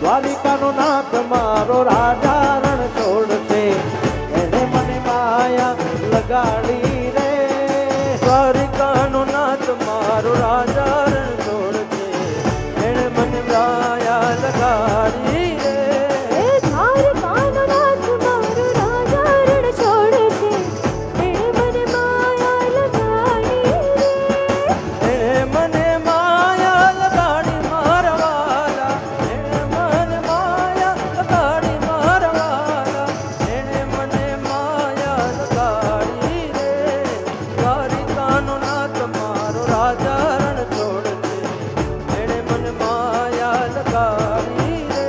દ્વારિકાનો નાથ મારો રાજા રણ છોડશે એને મને માયા લગાડી રે દ્વારિકાનો નાથ મારો રાજા રણ છોડશે એને મને માયા લગાડી રે દ્વારિકાનો નાથ મારો રાજા રણ છોડશે એને મને માયા લગાડી રે એને મને માયા લગાડી મારવાલા એને મને માયા લગાડી મારવાલા એને મને માયા લગાડી રે દ્વારિકાનો નાથ મારો રાજા રણ છોડશે એને મને માયા લગાડી રે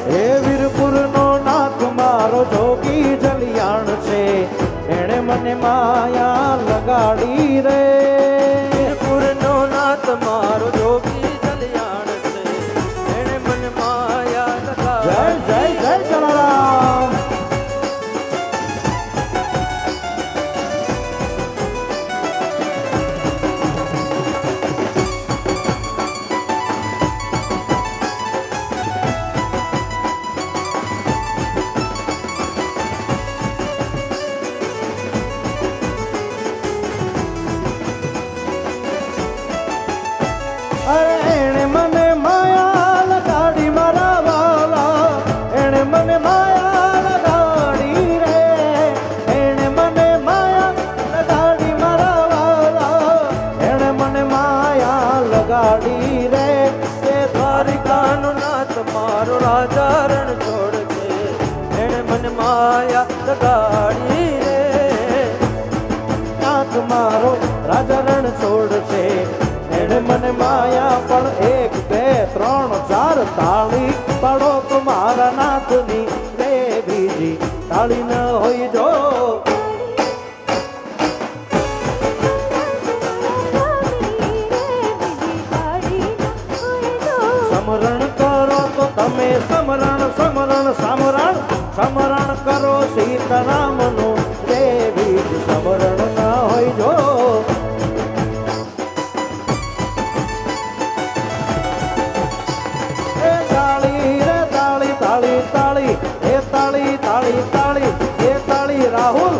હે વીરપુરનો નાથ મારો જોગી જલિયાણ છે એને મને માયા લગાડી રે વીરપુરનો નાથ મારો જોગી જલિયાણ છે એને મને માયા લગાડી જય જય જય જલારામ અરે એણે મને માયા લગાડી મારા વાલા એણે મને માયા લગાડી રે એણે મને માયા લગાડી મારા વાલા એણે મને માયા લગાડી રે એ દ્વારિકાનો નાથ મારો રાજા રણ છોડશે એણે મને માયા લગાડી રે નાથ મારો રાજા રણ છોડશે એને મને માયા પણ 1 2 3 4 તાળી પાડો તો મારા નાથની રે બીજી તાળી ન હોય જો સમરણ કરો તો તમે સમરણ સમરણ સમરણ સમરણ કરો સીતારામનું રે બીજ સમરણ ન હોય જો તાળી તાળી તાળી એ તાળી તાળી તાળી એ તાળી રાહુલ